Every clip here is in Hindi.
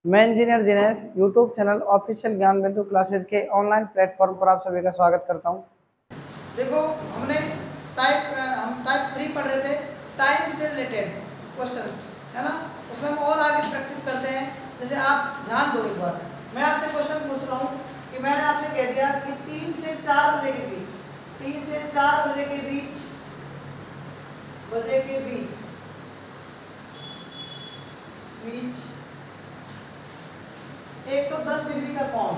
मैं engineer Dinesh YouTube channel official ज्ञान बिंदु क्लासेस के ऑनलाइन प्लेटफॉर्म पर आप सभी का स्वागत करता हूं। देखो हम टाइप 3 पढ़ रहे थे, टाइम से रिलेटेड क्वेश्चंस, है ना। उसमें हम और आगे प्रैक्टिस करते हैं। जैसे आप ध्यान दो, एक बार मैं आपसे क्वेश्चन पूछ रहा हूँ कि मैंने आपसे कह दिया कि 3 से 4 बजे के बीच, 3 से 4 बजे के बीच, बीच 110 डिग्री का कोण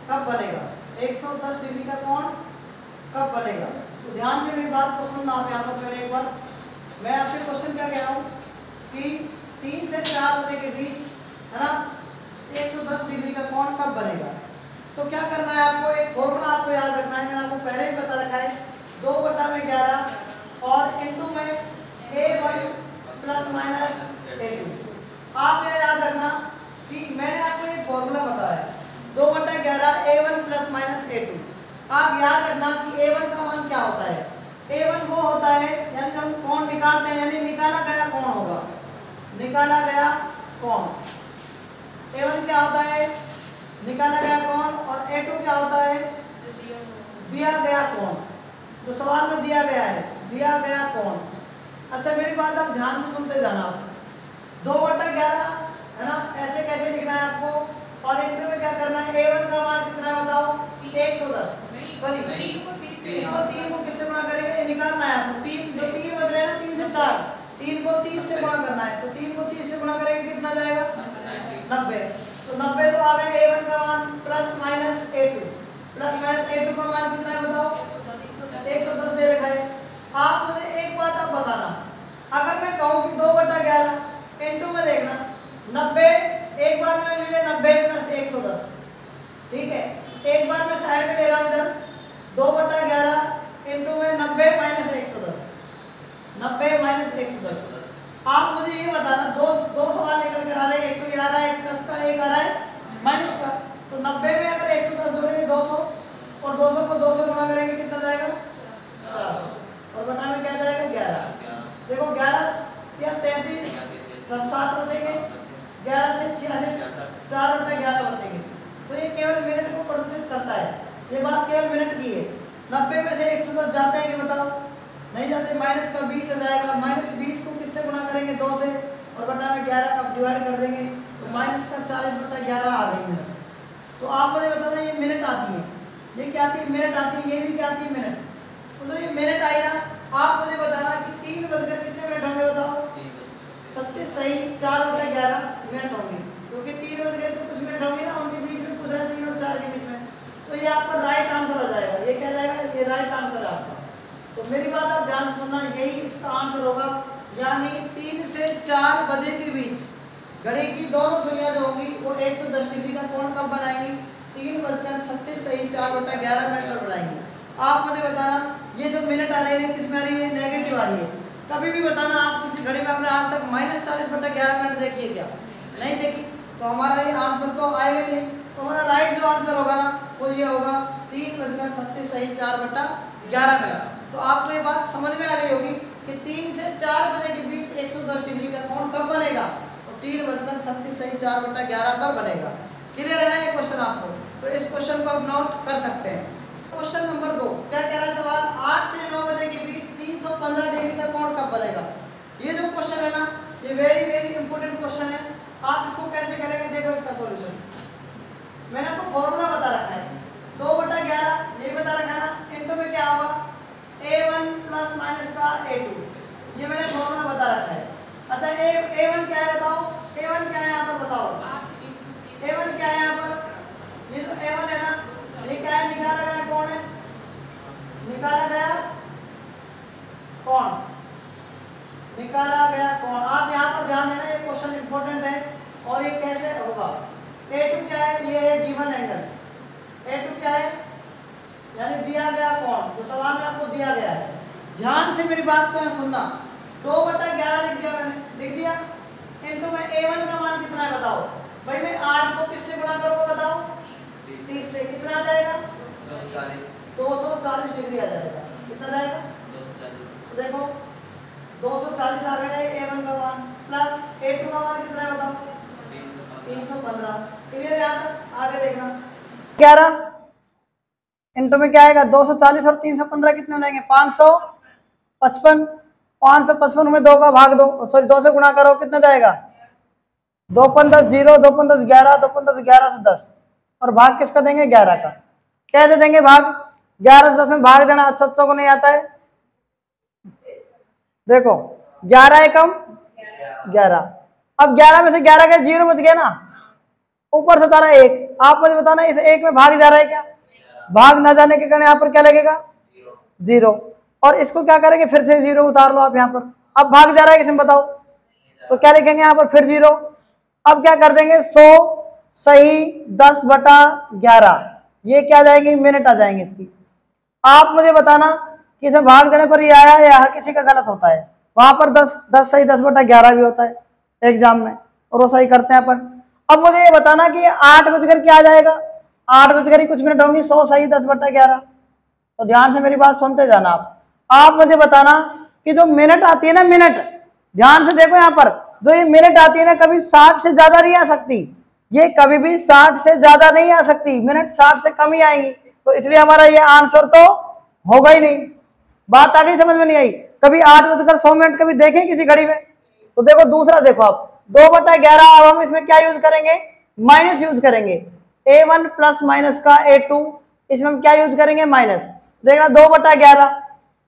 कब बनेगा? 110 डिग्री का कोण कब बनेगा? तो ध्यान से मेरी बात को सुनना आप। यहाँ तो पहले एक बार मैं आपसे क्वेश्चन क्या कह रहा हूँ कि 3 से 4 बजे के बीच, है ना, 110 डिग्री का कोण कब बनेगा? तो क्या करना है आपको? एक फॉर्मूला आपको याद रखना है। मैंने आपको पहले ही बता रखा है, 2/11 और इंटू में A1 प्लस माइनस A2। आप ये याद रखना कि मैंने आपको एक फॉर्मूला बताया, 2/11 A1 प्लस माइनस A2। आप याद रखना कि A1 का मान क्या होता है? A1 वो होता है, यानी जब हम कोण निकालते हैं, यानी निकाला गया कोण होगा, निकाला गया कोण। A1 क्या होता है? निकाला गया कोण। और A2 क्या होता है? दिया गया कोण, जो सवाल में दिया गया है, दिया गया कोण। अच्छा मेरी बात आप ध्यान से सुनते जाना। 2/11, है ना, ऐसे कैसे लिखना है आपको? और इंटू में क्या करना है? A1 का मान कितना है बताओ? 110। सॉरी, इसको 3 को किससे गुणा करेंगे? ये निकालना है आपको। 3 जो 3 बज रहे हैं ना, 3 से 4, 3 को 30 से गुणा करना है। तो 3 को 30 से गुणा करेंगे कितना जाएगा? 90। तो 90 तो आ गया A1 का मान plus minus A2। Plus minus A2 का मान कितना है बताओ? 110 दे रखा है। आप मुझे एक बात आप बताना, अगर मैं कहूँ कि 2/11 इंटू में देखना 90, एक बार मैंने ले लिया 90 प्लस 110, ठीक है। एक बार मैं साइड में ले रहा हूँ इधर 2/11 इंटू में 90 माइनस 110, 90 माइनस 110। आप मुझे ये बताना, दो सवाल निकल कर आ रहे हैं, एक तो ये आ रहा है प्लस का, एक आ रहा है माइनस का। तो 90 में अगर 110 जोड़ेंगे 200, और 200 को 200 गुणा करेंगे कितना जाएगा? 400। और बटा में क्या जाएगा? 11। देखो 11 या 33 प्लस 7 बचेंगे, 11 से 86, 4/11 बचेंगे। तो ये केवल मिनट को प्रदर्शित करता है, ये बात केवल मिनट की है। 90 में से 110 जाते हैं कि बताओ? नहीं जाते। माइनस का 20 आ जाएगा, माइनस 20 को किससे गुणा करेंगे? 2 से, और बटा में 11 का डिवाइड कर देंगे, तो माइनस का 40/11 आ गई मिनट। तो आप मुझे बताना ये मिनट आती है, ये क्या आती है? मिनट आती है। ये भी क्या आती है? मिनट। तो ये मिनट आई ना, आप मुझे बताना कि 3 बजकर कितने मिनट होंगे बताओ? 37 सही, 4/11 मिनट होंगे, क्योंकि 3 बजकर तो कुछ मिनट होंगे ना, उनके बीच में पूछ रहे हैं 3 और 4 के बीच में। तो ये आपका राइट आंसर हो जाएगा। ये क्या जाएगा? ये राइट आंसर है आपका। तो मेरी बात आप ध्यान से सुनना, यही इसका आंसर होगा। यानी 3 से 4 बजे के बीच घड़ी की दोनों सुइयां जो होंगी वो 110 डिग्री का कोण कब बनाएंगी? 3:36 सही, 4/11 मिनट पर बनाएंगी। आप मुझे बताना, ये जो मिनट आ रही है किस में आ रही है? नेगेटिव आ रही है। कभी भी बताना, आप किसी घड़ी में आपने आज तक -40/11 मिनट देखी है क्या? नहीं देखी। तो हमारा ये आंसर तो आएगा ही नहीं। तो हमारा राइट जो आंसर होगा ना, वो ये होगा 3:36 सही, 4/11 मिनट। तो आपको ये बात समझ में आ गई होगी कि 3 से 4 बजे के बीच 110 डिग्री का कोण कब बनेगा? तो 3:36 सही, 4/11 पर बनेगा। क्लियर है ना ये क्वेश्चन आपको? तो इस क्वेश्चन को आप नोट कर सकते हैं। क्वेश्चन नंबर 2 क्या कह रहा है सवाल? 8 से 9 बजे के बीच 315 डिग्री का कोण कब बनेगा? ये जो क्वेश्चन है ना, ये वेरी वेरी इंपॉर्टेंट क्वेश्चन है। आप इसको कैसे करेंगे? देखो इसका सॉल्यूशन मैंने आपको फॉर्मूला बता रखा है, 2/11 ये बता रखा है ना, इंटू में क्या होगा? A1 प्लस माइनस का A2, ये मैंने फॉर्मूला बता रखा है। अच्छा A1 क्या है बताओ? A1 क्या है यहाँ पर बताओ? A1 क्या है यहाँ पर? ये जो A1 है ना, ये क्या है? निकाला गया कौन है? निकाला गया कौन? निकाला गया कौन? आप यहाँ पर ध्यान देना, ये क्वेश्चन इंपॉर्टेंट है। और ये कैसे होगा? A2 क्या है? ये है गिवन एंगल। A2 क्या है? यानी दिया गया कौन, जो सवाल में आपको दिया गया है। ध्यान से मेरी बात को सुनना। 2/11 लिख दिया मैंने, लिख दिया। इंटू में A1 का मान कितना है बताओ? भाई मैं 8 को किससे गुणा करूंगा बताओ? 30 से। कितना आ जाएगा? 240 डिग्री आ जाएगा। कितना जाएगा? 240। तो देखो 240 आ गया है A1 का मान, प्लस A2 का मान कितना है बताओ? 315। क्लियर है यहाँ तक? आगे देखना 11 इंटू में क्या आएगा 240 और 315 कितने हो जाएंगे 555। 555 में 2 का भाग दो, सॉरी 2 से गुणा करो, कितना जाएगा 2 5 10 0, 2 5 10 11, 2 5 10 11 से 10, और भाग किसका देंगे 11 का। कैसे देंगे भाग? 11 से 10 में भाग देना, अच्छा को नहीं आता है। देखो 11 एकम 11, अब 11 में से 11 का 0 बच गया ना, ऊपर से उतारा 1। आप मुझे बताना इस 1 में भाग जा रहा है क्या? भाग ना जाने के कारण यहाँ पर क्या लगेगा 0, और इसको क्या करेंगे फिर से 0 उतार लो आप यहाँ पर। अब भाग जा रहा है किसी में बताओ, तो क्या लिखेंगे यहाँ पर फिर 0। अब क्या कर देंगे 100 सही 10/11, ये क्या जाएंगे मिनट आ जाएंगे इसकी। आप मुझे बताना कि इसमें भाग देने पर ये आया या हर किसी का गलत होता है। वहां पर 10 सही 10/11 भी होता है एग्जाम में, और वो सही करते हैं अपन। अब मुझे ये बताना कि 8 बजकर क्या आ जाएगा, 8 बजकर ही कुछ मिनट होंगी, 100 सही 10/11। तो ध्यान से मेरी बात सुनते जाना आप मुझे बताना कि जो मिनट आती है ना, मिनट, ध्यान से देखो यहाँ पर जो ये मिनट आती है ना, कभी 60 से ज्यादा नहीं आ सकती, ये कभी भी 60 से ज्यादा नहीं आ सकती, मिनट 60 से कम ही आएंगी। तो इसलिए हमारा ये आंसर तो होगा ही नहीं। बात आ गई समझ में? नहीं आई? कभी 8:100 कभी देखें किसी घड़ी में? तो देखो दूसरा देखो आप 2/11। अब हम इसमें क्या यूज करेंगे, माइनस यूज करेंगे। A1 प्लस माइनस का A2, इसमें हम क्या यूज करेंगे माइनस। देखना 2/11,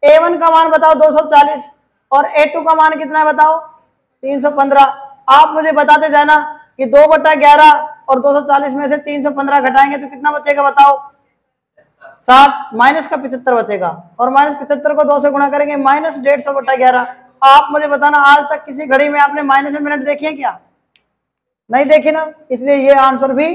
A1 का मान बताओ 240 और A2 का मान कितना है बताओ 315। आप मुझे बताते जाना कि 2/11 और 240 में से 315 घटाएंगे तो कितना बचेगा बताओ 60, माइनस का 75 बचेगा, और -75 को 2 से गुणा करेंगे -150/11। आप मुझे बताना आज तक किसी घड़ी में आपने माइनस में मिनट देखी है क्या? नहीं देखी ना, इसलिए ये आंसर भी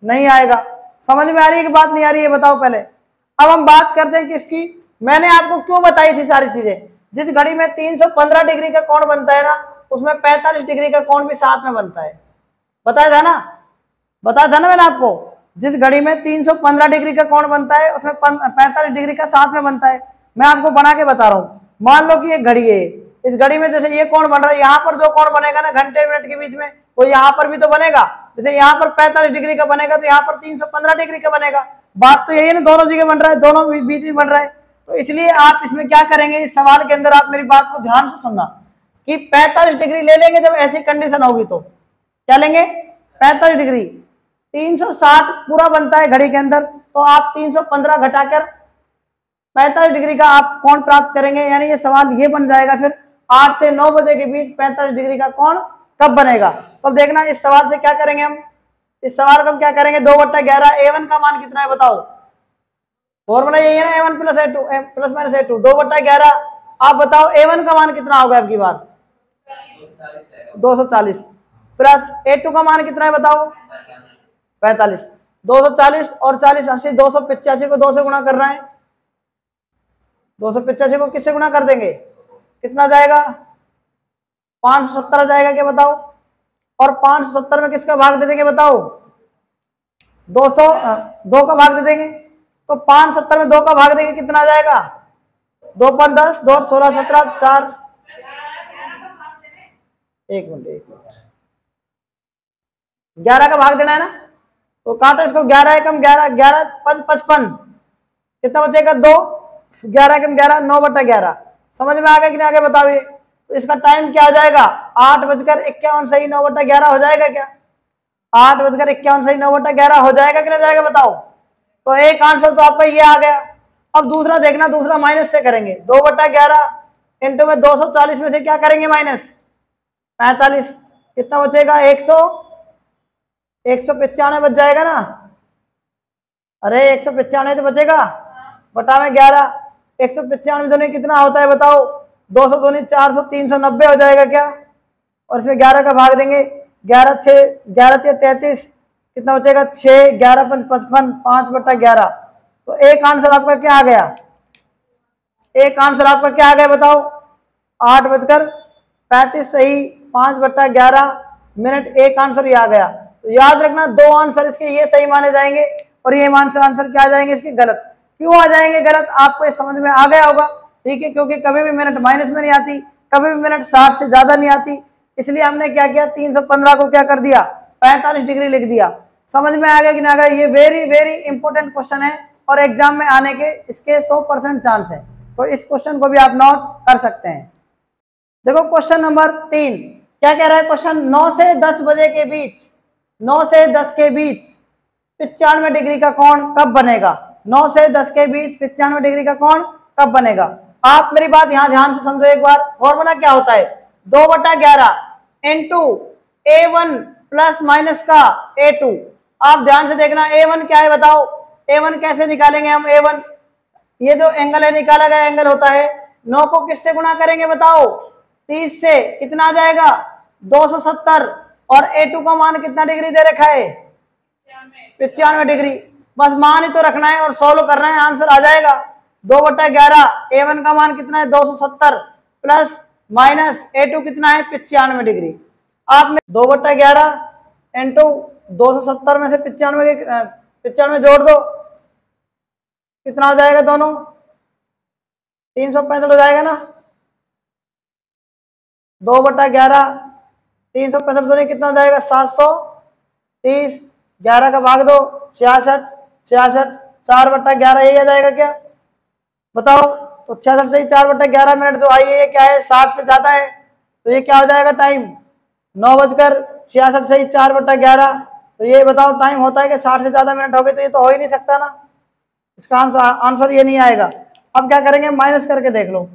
नहीं आएगा। समझ में आ रही है कि बात नहीं आ रही है बताओ पहले। अब हम बात करते हैं किसकी, मैंने आपको क्यों बताई थी सारी चीजें। जिस घड़ी में 315 डिग्री का कोण बनता है ना, उसमें 45 डिग्री का कोण भी साथ में बनता है। बताया था ना, बताया था ना मैंने आपको। जिस घड़ी में 315 डिग्री का कोण बनता है उसमें 45 डिग्री का साथ में बनता है। मैं आपको बना के बता रहा हूँ। मान लो कि एक घड़ी है, इस घड़ी में जैसे ये कोण बन रहा है, यहाँ पर जो कोण बनेगा ना घंटे मिनट के बीच में, वो यहाँ पर भी तो बनेगा। जैसे यहाँ पर 45 डिग्री का बनेगा तो यहाँ पर 315 डिग्री का बनेगा। बात तो यही है ना, दोनों जगह बन रहा है, दोनों बीच में बन रहा है। तो इसलिए आप इसमें क्या करेंगे, इस सवाल के अंदर आप मेरी बात को ध्यान से सुनना कि 45 डिग्री ले लेंगे जब ऐसी कंडीशन होगी। तो क्या लेंगे 45 डिग्री, 360 पूरा बनता है घड़ी के अंदर, तो आप 315 घटाकर 45 डिग्री का आप कोण प्राप्त करेंगे। यानी ये सवाल ये बन जाएगा फिर 8 से 9 बजे के बीच 45 डिग्री का कोण कब बनेगा। तो अब देखना इस सवाल से क्या करेंगे हम, इस सवाल को हम क्या करेंगे 2/11। A1 का मान कितना है बताओ, फॉर्मूला यही है ना A1 plus A2 plus minus A2 2/11। आप बताओ A1 का मान कितना होगा आपकी बार 240 प्लस A2 का मान कितना है बताओ 45। 240 और 40 80, 285 को 2 से गुणा करना है। 285 को किससे गुणा कर देंगे, कितना जाएगा 570 जाएगा क्या बताओ। और 570 में किसका भाग दे देंगे बताओ 2 का भाग दे देंगे। तो 570 में 2 का भाग देंगे कितना आ जाएगा 2 5 10 2 16 17 4 एक मिनट 11 का भाग देना है ना, तो काटो इसको 11 एकम 11 11 5 55 कितना बचेगा 2 11 एकम 11 9/11। समझ में आ गया कि नहीं आ गया बताओ। ये तो इसका टाइम क्या हो जाएगा 8:51 सही 9/11 हो जाएगा क्या, 8:51 सही 9/11 हो जाएगा कि नहीं जाएगा बताओ। तो एक आंसर तो आपका ये आ गया। अब दूसरा देखना, दूसरा माइनस से करेंगे 2/11 इंटू में 240 में से क्या करेंगे माइनस 45 कितना बचेगा 195 बच जाएगा ना। अरे 195 तो बचेगा बटा में 11, 195 दोनों कितना होता है बताओ 200 दूनी 400 390 हो जाएगा क्या। और इसमें 11 का भाग देंगे 11 33 कितना बचेगा 6 11 5 55 5/11। तो एक आंसर आपका क्या आ गया, एक आंसर आपका क्या आ गया बताओ 8:35 सही 5/11 मिनट। एक आंसर ये आ गया। तो याद रखना 2 आंसर इसके ये सही माने जाएंगे और ये आंसर क्या आ जाएंगे इसके गलत। क्यों आ जाएंगे गलत आपको ये समझ में आ गया होगा, ठीक है, क्योंकि कभी भी मिनट माइनस में नहीं आती, कभी भी मिनट 60 से ज्यादा नहीं आती। इसलिए हमने क्या किया 315 को क्या कर दिया 45 डिग्री लिख दिया। समझ में आ गया कि ना आ गया? ये वेरी वेरी इंपॉर्टेंट क्वेश्चन है और एग्जाम में आने के इसके 100% चांस है, तो इस क्वेश्चन को भी आप नोट कर सकते हैं। देखो क्वेश्चन नंबर 3 क्या कह रहा है क्वेश्चन, 9 से 10 बजे के बीच, 9 से 10 के बीच 95 डिग्री का कोण कब बनेगा? 9 से 10 के बीच 95 डिग्री का कोण कब बनेगा? आप मेरी बात यहां ध्यान से समझो एक बार। फॉर्मूला क्या होता है? 2/11 इंटू A1 प्लस माइनस का A2। आप ध्यान से देखना, A1 क्या है बताओ? A1 कैसे निकालेंगे हम? A1 ये जो एंगल है निकाला गया एंगल होता है। 9 को किससे गुणा करेंगे बताओ? 30 से। कितना आ जाएगा? 270। और A2 का मान कितना डिग्री दे रखा है? 95 डिग्री। बस मान ही तो रखना है और सोल्व करना है, आंसर आ जाएगा। 2/11 A1 का मान कितना है? 270 प्लस माइनस A2 कितना है? 95 डिग्री। आप 2/11 इंटू 270 में से 95 जोड़ दो, कितना हो जाएगा? दोनों 365 हो जाएगा ना। 2/11 365 दोनों कितना हो जाएगा? 730। 11 का भाग दो 66, 4/11 यही आ जाएगा क्या बताओ? तो 66 से ही 4/11 मिनट जो आई है ये क्या है? 60 से ज्यादा है, तो ये क्या हो जाएगा टाइम? 9:66 से ही 4/11, तो ये बताओ टाइम होता है कि 60 से ज्यादा मिनट हो गए? तो ये तो हो ही नहीं सकता ना, इसका आंसर ये नहीं आएगा। अब क्या करेंगे? माइनस करके देख लो।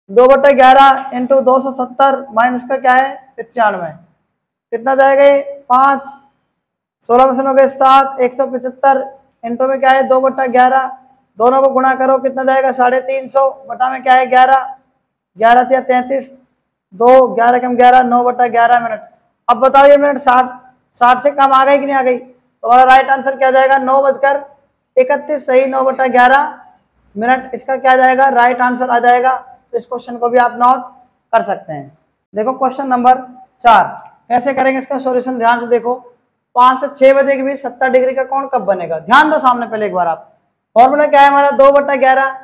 2/11 इंटू 270 माइनस का क्या है? 95। कितना जाएगा ये? 5, 16 में से हो गए 7, 175 इंटू में क्या है? 2/11, दोनों को गुणा करो, कितना जाएगा? 350 बटा में क्या है? 11, 11 या 33, 2, 11 कम 11, 9/11 मिनट। अब बताओ ये मिनट 60 से कम आ गई कि नहीं आ गई? तो हमारा राइट आंसर क्या जाएगा? 9:31 सही 9/11 मिनट, इसका क्या जाएगा? राइट आंसर आ जाएगा। तो इस क्वेश्चन को भी आप नोट कर सकते हैं। देखो क्वेश्चन नंबर 4 कैसे करेंगे इसका सॉल्यूशन, ध्यान से देखो। 5 से 6 बजे के बीच 70 डिग्री का कोण कब बनेगा? ध्यान दो सामने पहले एक बार आप। फॉर्मूला क्या है हमारा? 2/11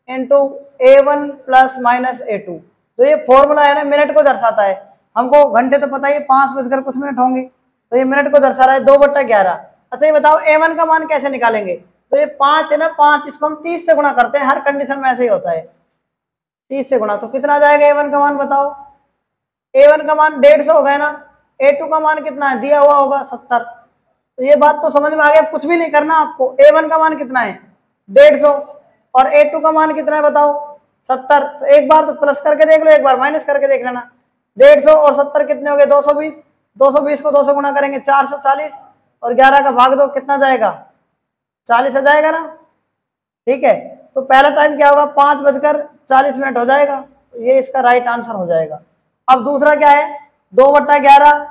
into A1 plus minus A2। तो ये फॉर्मूला है ना, मिनट को दर्शाता है। हमको घंटे तो पता ही 5 बजकर कुछ मिनट होंगे, तो ये मिनट को दर्शा रहा है 2/11। अच्छा ये बताओ A1 का मान कैसे निकालेंगे? तो ये 5 है ना, 5 इसको हम 30 से गुणा करते हैं, हर कंडीशन में ऐसे ही होता है, 30 से गुणा। तो कितना जाएगा A1 का मान बताओ? A1 का मान 150 हो गया ना। A2 का मान कितना है? दिया हुआ होगा 70। तो ये बात तो समझ में आ गया, कुछ भी नहीं करना आपको। A1 का मान कितना है? 150 और A2 का मान कितना है बताओ? 70। तो एक बार तो प्लस करके देख लो, एक बार माइनस करके देख लेना। 150 और 70 कितने हो गए? 220। 220 को 2 से गुणा करेंगे 440 और 11 का भाग दो, कितना जाएगा? 40 आ जाएगा ना। ठीक है, तो पहला टाइम क्या होगा? 5:40 मिनट हो जाएगा, तो ये इसका राइट आंसर हो जाएगा। अब दूसरा क्या है? 2/11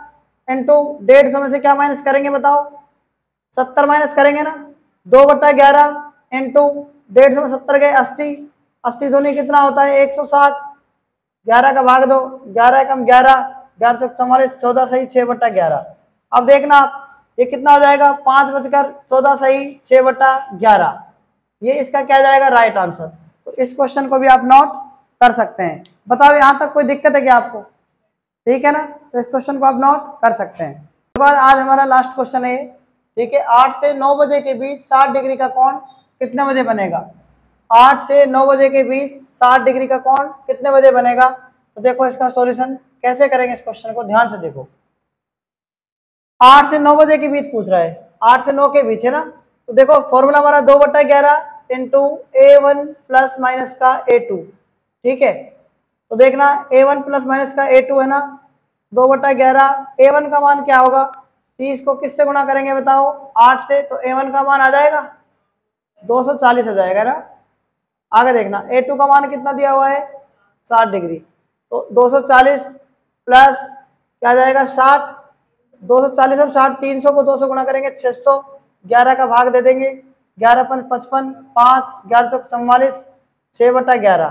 इंटू 150 में से क्या माइनस करेंगे बताओ? 70 माइनस करेंगे ना। 2/11 इंटू 150 में 70 गए 80, 80 दोनों कितना होता है? 160। 11 का भाग दो, 11 कम 11, 11 से 44, 14 सही 6/11। अब देखना आप ये कितना हो जाएगा? 5:14 सही 6/11। ये इसका क्या जाएगा? Right answer. तो इस क्वेश्चन को भी आप नोट कर सकते हैं। बताओ यहाँ तक कोई दिक्कत है क्या आपको? ठीक है ना, तो इस क्वेश्चन को आप नोट कर सकते हैं। उसके बाद आज हमारा लास्ट क्वेश्चन है, ठीक है। 8 से 9 बजे के बीच 60 डिग्री का कोण कितने बजे बनेगा? 8 से 9 बजे के बीच 60 डिग्री का कोण कितने बजे बनेगा? तो देखो इसका सॉल्यूशन कैसे करेंगे, इस क्वेश्चन को ध्यान से देखो। 8 से 9 बजे के बीच पूछ रहा है, 8 से 9 के बीच है ना। तो देखो फॉर्मूला हमारा 2/11 इंटू A1 प्लस माइनस का A2। ठीक है, तो देखना A1 प्लस माइनस का A2 है ना। 2/11 A1 का मान क्या होगा? 30 को किससे गुणा करेंगे बताओ? 8 से, तो A1 का मान आ जाएगा 240 आ जाएगा ना। आगे देखना A2 का मान कितना दिया हुआ है? 60 डिग्री। तो 240 प्लस क्या जाएगा? 60। 240 और 60, 300 को 2 से गुणा करेंगे 600। 11 का भाग दे देंगे, 11 5 55, 5 11 चौक 44, 6/11।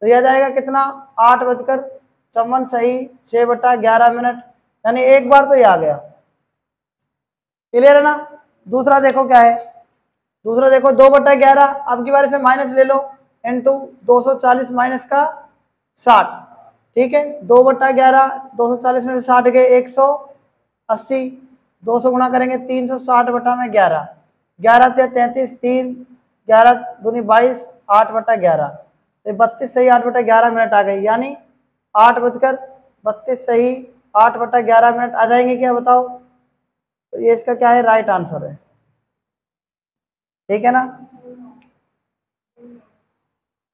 तो यह जाएगा कितना? 8:54 सही 6/11 मिनट, यानी एक बार तो ये आ गया। क्लियर है ना। दूसरा देखो क्या है? दूसरा देखो 2/11, अब की बार इसमें माइनस ले लो, इंटू 240 माइनस का 60। ठीक है, 2/11, 240 में से 60 गए 100, 80, 2 से गुणा करेंगे 360 बटा में 11, 11 से 33, 3, 11 दूनी 22, 8 बटा 11, 32 सही 8 बटा 11 मिनट आ गई, यानी 8:32 सही 8 बटा 11 मिनट आ जाएंगे क्या बताओ। तो ये इसका क्या है, राइट आंसर है, ठीक है ना।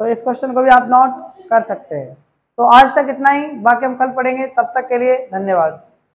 तो इस क्वेश्चन को भी आप नोट कर सकते हैं। तो आज तक इतना ही, बाकी हम कल पढ़ेंगे, तब तक के लिए धन्यवाद।